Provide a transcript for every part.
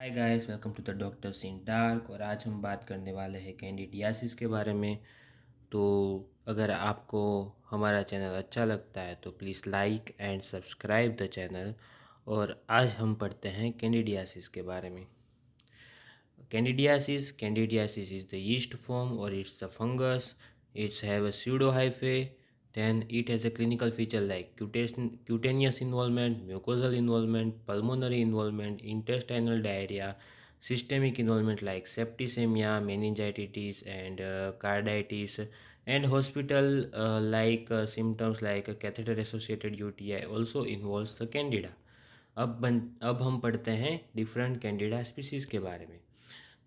Hi guys, welcome to the doctors in dark. और आज हम बात करने वाले हैं कैंडिडियासिस के बारे में। तो अगर आपको हमारा चैनल अच्छा लगता है तो please like and subscribe the channel. और आज हम पढ़ते हैं कैंडिडियासिस के बारे में। Candidiasis is the yeast form, or it's the fungus. It's have a pseudo hyphae. Then it has a clinical feature like cutaneous involvement, mucosal involvement, pulmonary involvement, intestinal diarrhea, systemic involvement like septicemia, meningitis, and carditis, and hospital symptoms like catheter associated UTI also involves the candida. अब हम पढ़ते हैं different Candida species के बारे में।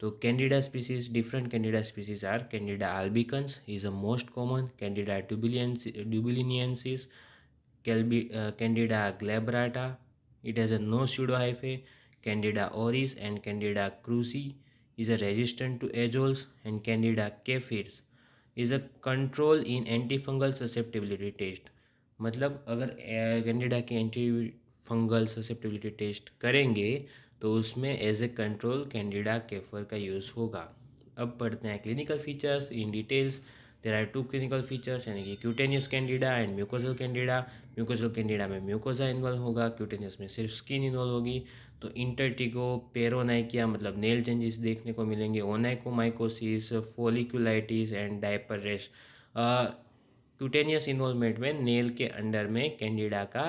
तो Candida species, different Candida species are Candida albicans is a most common, Candida dubiliensis, Candida glabrata, it has a no pseudohyphae, Candida auris and Candida cruzi is a resistant to azoles, and Candida kefirs is a control in antifungal susceptibility test। मतलब अगर Candida के anti fungal susceptibility test करेंगे तो उसमें as a control candida kefyr का use होगा। अब पढ़ते हैं clinical features in details. There are two clinical features, यानी कि cutaneous candida and mucosal candida. Mucosal candida में म्यूकोजा इन्वॉल्व होगा, क्यूटेनियस में सिर्फ स्किन इन्वॉल्व होगी। तो इंटरटिगो पेरोनाइकिया मतलब नेल चेंजेस देखने को मिलेंगे, onychomycosis, folliculitis and diaper rash. Cutaneous involvement में नेल के अंडर में कैंडिडा का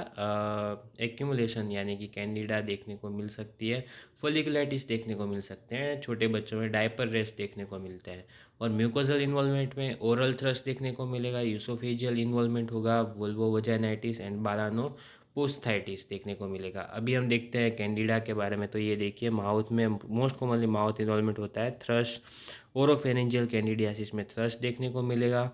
एक्यूमुलेशन यानी कि कैंडिडा देखने को मिल सकती है। फोलिकुलाइटिस देखने को मिल सकते हैं, छोटे बच्चों में डायपर रेस्ट देखने को मिलता है। और म्यूकोजल इन्वॉल्वमेंट में ओरल थ्रस्ट देखने को मिलेगा, यूसोफेजियल इन्वॉल्वमेंट होगा, वुल्वोवजाइनाइटिस एंड बालानो पोस्थाइटिस देखने को मिलेगा। अभी हम देखते हैं कैंडिडा के बारे में। तो ये देखिए, माउथ में मोस्ट कॉमनली माउथ इन्वॉल्वमेंट होता है, थ्रश। ओरोफेरेंजियल कैंडिडियासिस में थ्रश देखने को मिलेगा।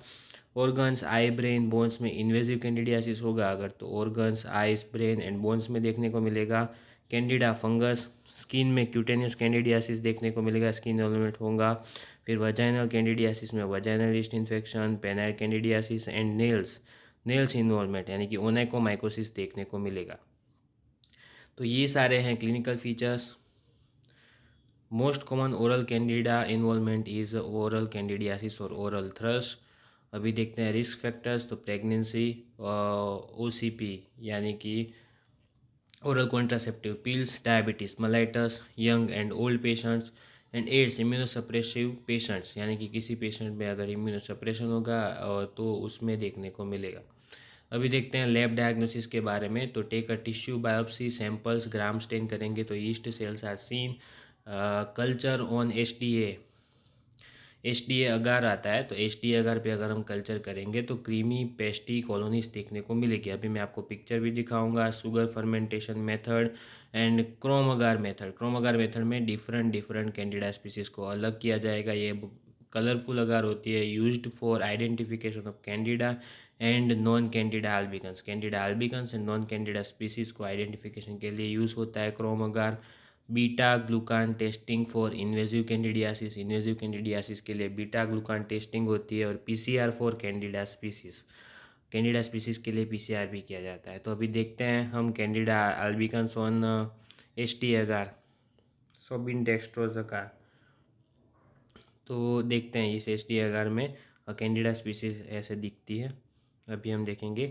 ऑर्गन्स आई ब्रेन बोन्स में इन्वेजिव कैंडिडियासिस होगा अगर, तो organs eyes brain and bones में देखने को मिलेगा। कैंडिडा फंगस, स्किन में क्यूटेनियस कैंडिडियासिस देखने को मिलेगा, स्किन इन्वॉल्वमेंट होगा। फिर वजाइनल कैंडिडियासिस में vaginal east infection, penile candidiasis and nails involvement यानी कि ओनाइकोमाइकोसिस देखने को मिलेगा। तो ये सारे हैं clinical features. Most common oral candida involvement is oral candidiasis और ओरल थ्रश। अभी देखते हैं रिस्क फैक्टर्स। तो प्रेगनेंसी, ओसीपी यानी कि oral contraceptive pills, diabetes mellitus, young and old patients, and AIDS immunosuppressive patients यानी कि किसी पेशेंट में अगर इम्यूनोसप्रेशन होगा तो उसमें देखने को मिलेगा। अभी देखते हैं लैब डायग्नोसिस के बारे में। तो take a tissue biopsy samples, gram stain करेंगे तो yeast cells are seen. Culture on H D A agar आता है, तो एच डी ए अगार पे अगर हम कल्चर करेंगे तो क्रीमी पेस्टी कॉलोनीज देखने को मिलेगी। अभी मैं आपको पिक्चर भी दिखाऊंगा। Sugar fermentation method and Chrome agar method में डिफरेंट कैंडिडा स्पीसीज को अलग किया जाएगा। ये कलरफुल अगार होती है, used for identification of Candida and non Candida albicans and non Candida species को आइडेंटिफिकेशन के लिए यूज़ होता है chrome agar. Beta glucan testing for invasive candidiasis के लिए बीटा ग्लूकान टेस्टिंग होती है। और पीसीआर फॉर कैंडिडा स्पीसीज के लिए पीसीआर भी किया जाता है। तो अभी देखते हैं हम Candida albicans on H T agar, सोबिन डेक्स्ट्रोजका। तो देखते हैं इस एच टी अगार में कैंडिडा स्पीसीज ऐसे दिखती है। अभी हम देखेंगे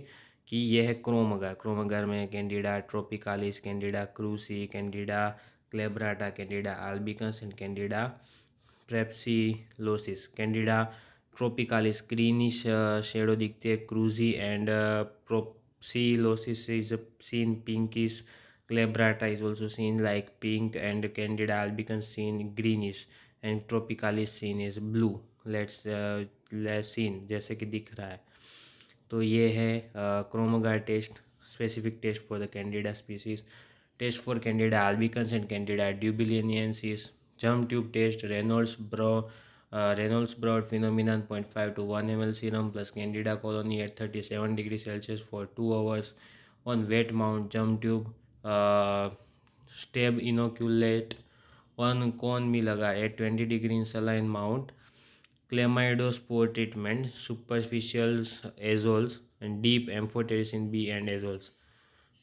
कि यह है क्रोम अगार में Candida tropicalis, Candida krusei, Candida glabrata, Candida albicans and Candida parapsilosis. Candida tropicalis greenish shadow दिखती है, krusei and parapsilosis is seen pinkish, glabrata is also seen like pink, and Candida albicans seen greenish, and tropicalis seen is blue. Let's seen जैसे कि दिख रहा है। तो ये है chromagar test, specific test for the Candida species. Test for Candida albicans and Candida dubliniensis. Germ tube test, Reynolds Braude phenomenon 0.5 to 1 ml serum plus candida colony at 37 degrees Celsius for 2 hours on wet mount germ tube, stab inoculate 1 cone भी लगा at 20 degree in saline mount, Chlamydospore treatment, superficial azoles and deep amphotericin B and azoles।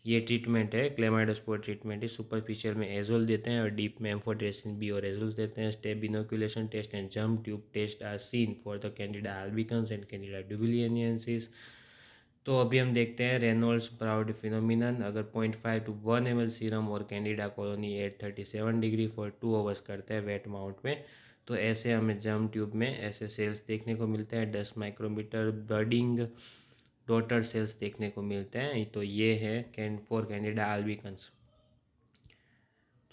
ये treatment है chlamydospore treatment है। Superficial में azole देते हैं और deep में एम्फोटेरेसिन बी और एजोल देते हैं। Step inoculation test and jump tube test are seen for the Candida albicans and Candida dubliniensis. तो अभी हम देखते हैं रेनॉल्ड्स प्राउड फिनोमिनन। अगर 0.5 to 1 ml सीरम और candida colony at 37 degree for 2 hours करते हैं वेट माउंट में, तो ऐसे हमें जम ट्यूब में ऐसे सेल्स देखने को मिलते हैं। 10 माइक्रोमीटर बर्डिंग डॉटर सेल्स देखने को मिलते हैं। तो ये है फॉर कैंडिडा अल्बिकन्स।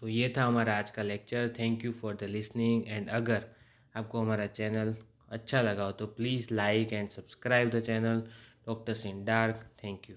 तो ये था हमारा आज का lecture. Thank you for the listening. And अगर आपको हमारा चैनल अच्छा लगा हो तो please like and subscribe the channel doctors in dark. Thank you.